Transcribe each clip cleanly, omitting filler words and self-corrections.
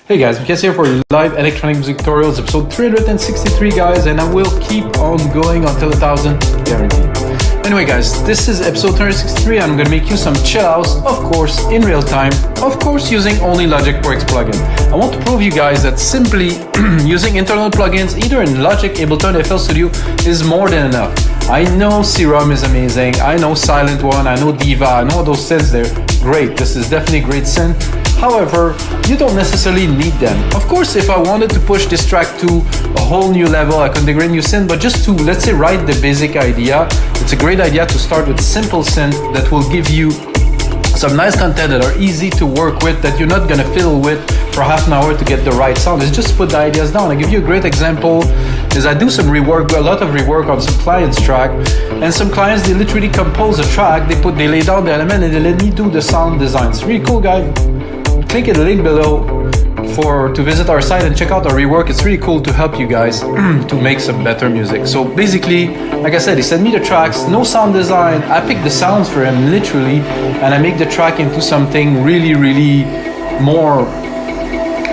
Hey guys, Mikes here for live electronic music tutorials, episode 363 guys, and I will keep on going until 1,000, guaranteed. Anyway guys, this is episode 363 and I'm gonna make you some chill outs, of course, in real time, of course using only Logic Pro X plugin. I want to prove you guys that simply using internal plugins, either in Logic, Ableton, FL Studio, is more than enough. I know Serum is amazing, I know Silent One, I know Diva, I know all those synths there. Great, this is definitely great synth. However, you don't necessarily need them. Of course, if I wanted to push this track to a whole new level, I could integrate new synth, but just to, let's say, write the basic idea, it's a great idea to start with simple synth that will give you some nice content that are easy to work with, that you're not gonna fiddle with for half an hour to get the right sound. It's just put the ideas down. I'll give you a great example is I do some rework, a lot of rework on some clients track, and some clients, they literally compose a track, they lay down the element and they let me do the sound design. It's really cool, guys. Click the link below to visit our site and check out our rework. It's really cool to help you guys to make some better music. So basically, like I said, he sent me the tracks, no sound design. I pick the sounds for him literally, and I make the track into something really, really more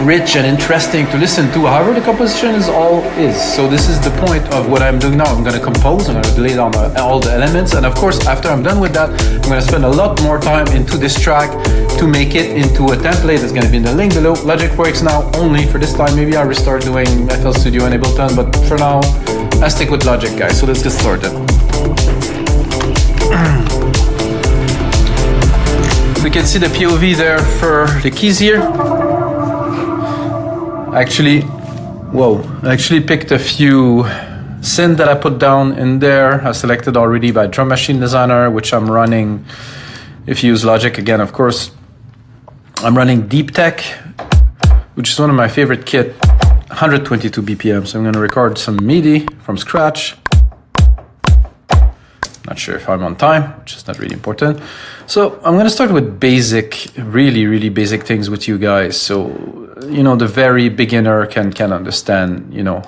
rich and interesting to listen to. However, the composition is all is. So this is the point of what I'm doing now. I'm going to compose, I'm going to lay down all the elements, and of course, after I'm done with that, I'm going to spend a lot more time into this track to make it into a template that's going to be in the link below. Logic Pro X now only for this time. Maybe I'll restart doing FL Studio and Ableton, but for now, I stick with Logic, guys. So let's get started. We can see the POV there for the keys here. I actually picked a few synth that I put down in there. I selected already by Drum Machine Designer, which I'm running. If you use Logic again, of course, I'm running Deep Tech, which is one of my favorite kit, 122 BPM. So I'm going to record some MIDI from scratch. Not sure if I'm on time, which is not really important. So I'm going to start with basic, really, really basic things with you guys. So, you know, the very beginner can understand, you know,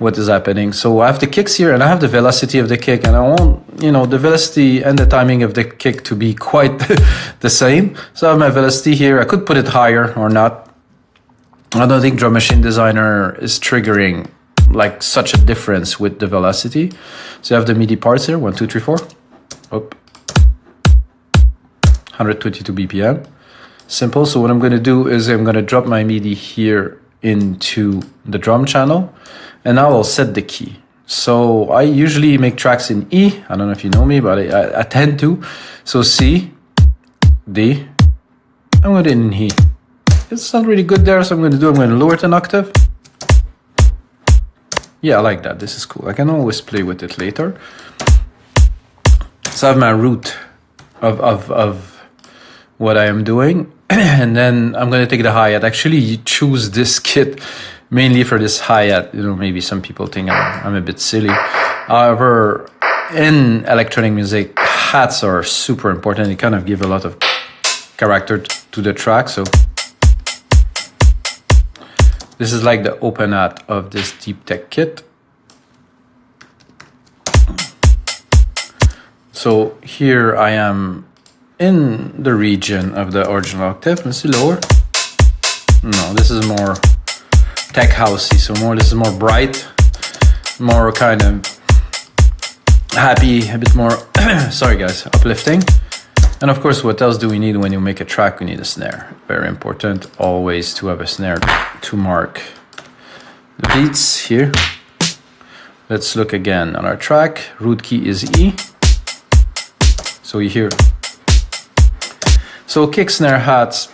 what is happening. So I have the kicks here and I have the velocity of the kick, and I want, you know, the velocity and the timing of the kick to be quite the same. So I have my velocity here. I could put it higher or not. I don't think Drum Machine Designer is triggering like such a difference with the velocity. So you have the MIDI parts here, 1, 2, 3, 4. Up. 122 BPM. Simple. So what I'm going to do is I'm going to drop my MIDI here into the drum channel, and now I'll set the key. So I usually make tracks in E. I don't know if you know me, but I tend to. So C, D, I'm going to in E. It's not really good there, so I'm going to lower it an octave. Yeah, I like that. This is cool. I can always play with it later. So I have my root of what I am doing. And then I'm going to take the hi-hat. Actually, you choose this kit mainly for this hi-hat. You know, maybe some people think I'm a bit silly. However, in electronic music, hats are super important. They kind of give a lot of character to the track. So this is like the open hat of this Deep Tech kit. So here I am in the region of the original octave. Let's see, lower. No, this is more tech housey. So this is more bright, more kind of happy, a bit more, sorry guys, uplifting. And of course, what else do we need when you make a track? We need a snare. Very important always to have a snare to mark the beats here. Let's look again on our track. Root key is E. So you hear. So kick, snare, hats,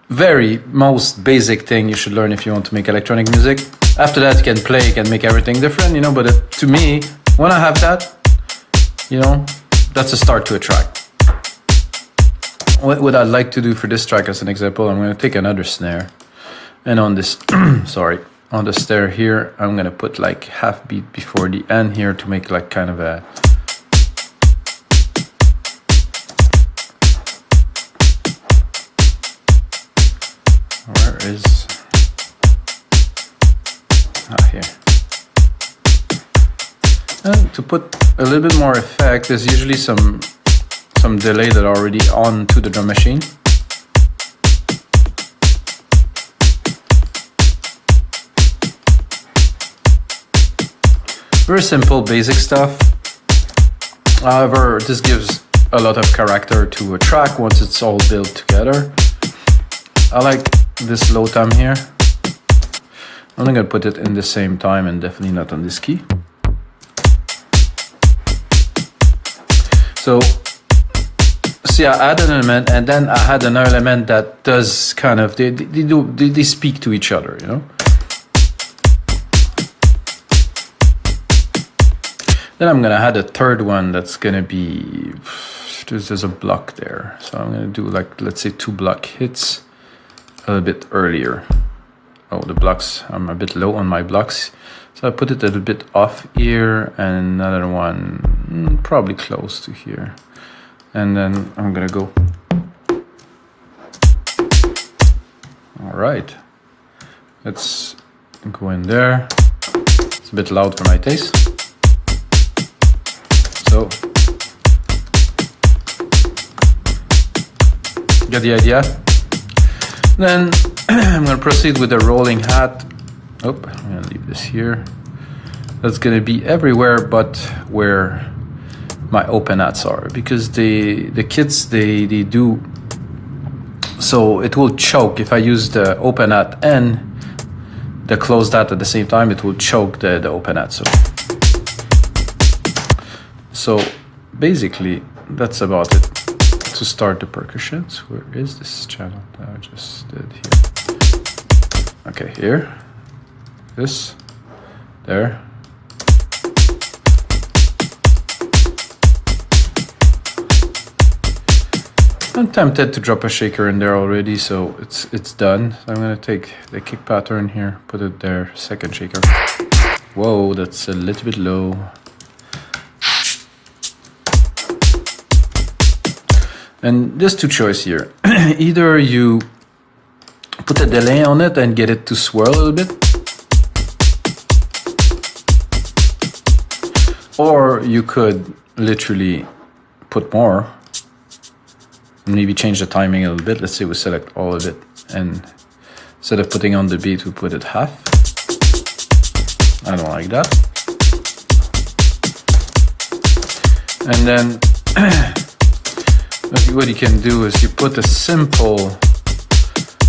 most basic thing you should learn if you want to make electronic music. After that, you can play, you can make everything different, you know, but to me, when I have that, you know, that's a start to a track. What I'd like to do for this track as an example, I'm going to take another snare, and on this, on the snare here, I'm going to put like half beat before the end here to make like kind of a, where is, here. And to put a little bit more effect, there's usually some delay that are already on to the drum machine. Very simple, basic stuff. However, this gives a lot of character to a track once it's all built together. I like this low tom here. I'm not gonna put it in the same time and definitely not on this key. So, see, I added an element and then I had another element that does kind of, they speak to each other, you know? Then I'm gonna add a third one that's gonna be, there's a block there. So I'm gonna do like, let's say 2 block hits a little bit earlier. Oh, the blocks, I'm a bit low on my blocks. So I put it a little bit off here and another one probably close to here. And then I'm gonna go. All right, let's go in there. It's a bit loud for my taste. So, get the idea? Then I'm gonna proceed with the rolling hat. Oh, I'm gonna leave this here. That's gonna be everywhere but where my open hats are, because the kits they do so it will choke if I use the open hat and the closed hat at the same time. It will choke the open hat. So basically that's about it to start the percussions. Where is this channel that I just did here? Okay, here, this, there. I'm tempted to drop a shaker in there already, so it's done. So I'm gonna take the kick pattern here, put it there, second shaker. Whoa, that's a little bit low. And there's 2 choices here. Either you put a delay on it and get it to swirl a little bit, or you could literally put more. Maybe change the timing a little bit. Let's say we select all of it, and instead of putting on the beat, we put it half. I don't like that. And then what you can do is you put a simple,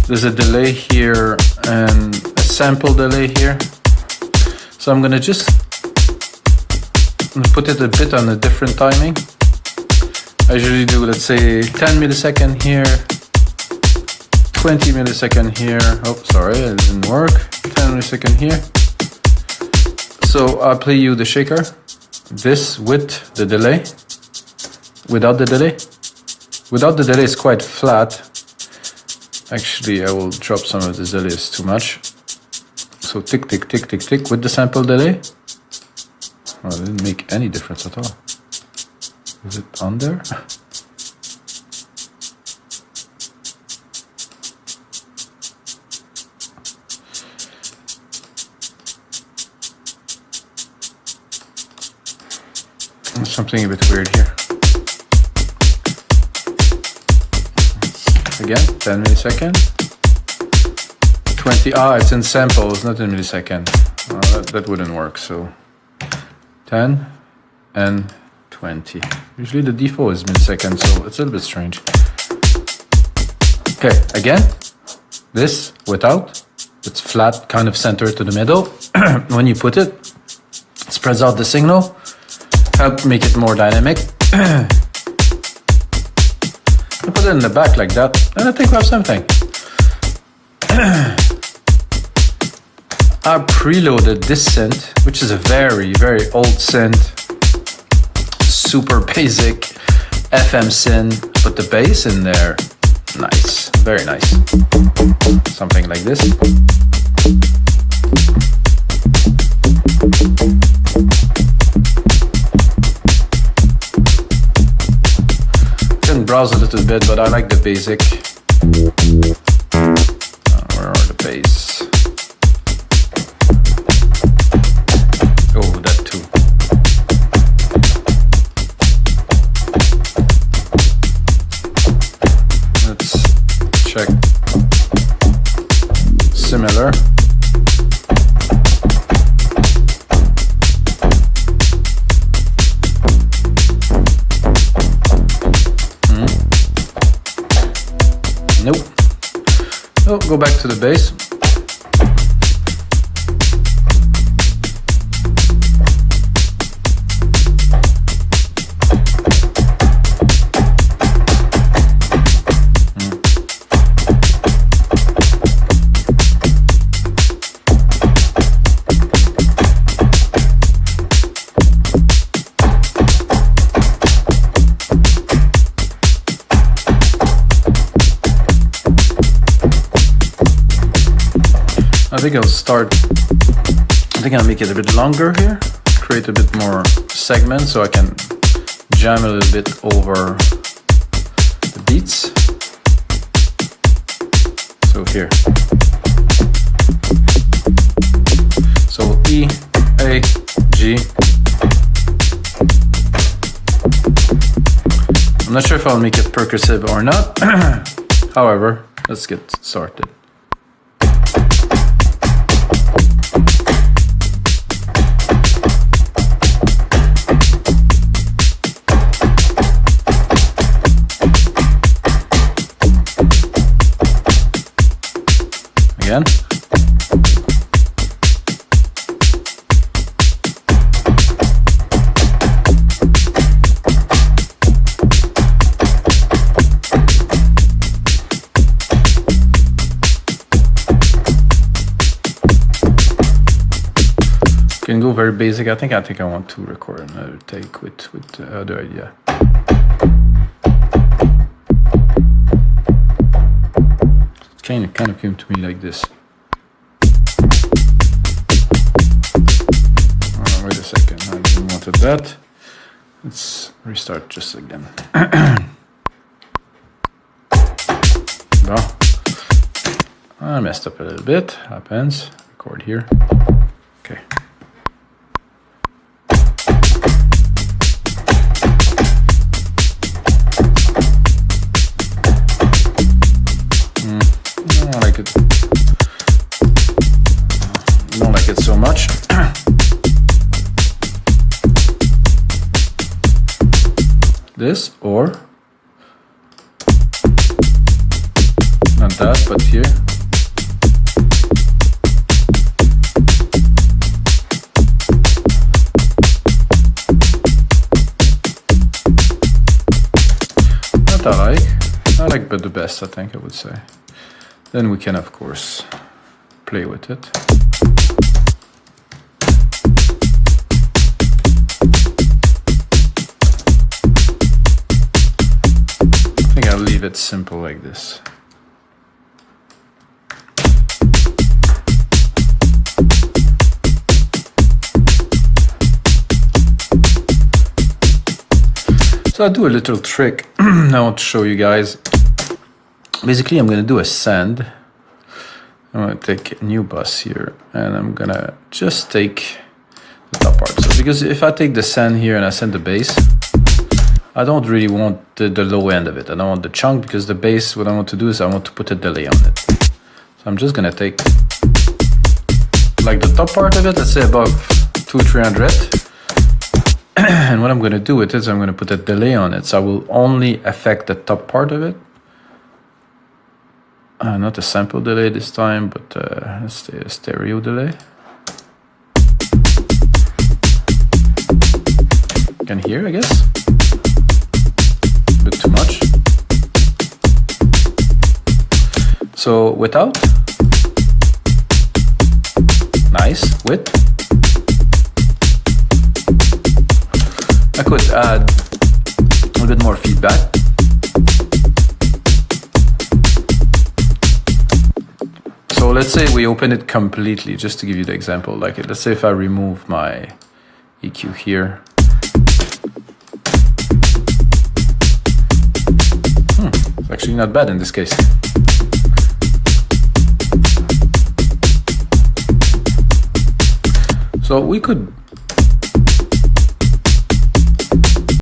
there's a delay here and a sample delay here. So I'm gonna just put it a bit on a different timing. I usually do, let's say, 10 millisecond here, 20 millisecond here. Oh, sorry, it didn't work. 10 millisecond here. So I'll play you the shaker. This with the delay. Without the delay. Without the delay, it's quite flat. Actually, I will drop some of the delay, it's too much. So tick, tick, tick, tick, tick with the sample delay. Oh, it didn't make any difference at all. Is it on there? There's something a bit weird here. Again, 10 millisecond. 20, it's in samples, not in millisecond. That wouldn't work, so 10 and 20. Usually the default is millisecond, so it's a little bit strange. Okay, again, this without, it's flat, kind of centered to the middle. When you put it, it spreads out the signal, help make it more dynamic. I put it in the back like that, and I think we have something. I preloaded this synth, which is a very, very old synth. Super basic FM synth, put the bass in there. Nice, very nice. Something like this. Can browse a little bit, but I like the basic. Where are the bass? Oh, that too. Check. Similar. So go back to the bass. I think I'll make it a bit longer here, create a bit more segments so I can jam a little bit over the beats. So here. So E, A, G. I'm not sure if I'll make it percussive or not. However, let's get started. Again. Can go very basic. I think I want to record another take with the other idea. It kind of came to me like this. Wait a second, I didn't want that. Let's restart just again. Well, I messed up a little bit. Happens. Record here. Okay. Don't like it so much. This or not that, but here. That I like, but the best, I think I would say. Then we can, of course, play with it. I think I'll leave it simple like this. So I'll do a little trick I want to show you guys. Basically, I'm going to do a send. I'm going to take a new bus here, and I'm going to just take the top part. So because if I take the send here and I send the bass, I don't really want the low end of it. I don't want the chunk, because the bass, what I want to do is I want to put a delay on it. So I'm just going to take like the top part of it, let's say above 200-300. And what I'm going to do with it is I'm going to put a delay on it. So I will only affect the top part of it. Not a sample delay this time, but let's say a stereo delay. You can hear, I guess. A bit too much. So without. Nice. With. I could add a little bit more feedback. So let's say we open it completely, just to give you the example. Like, let's say if I remove my EQ here. It's actually not bad in this case. So we could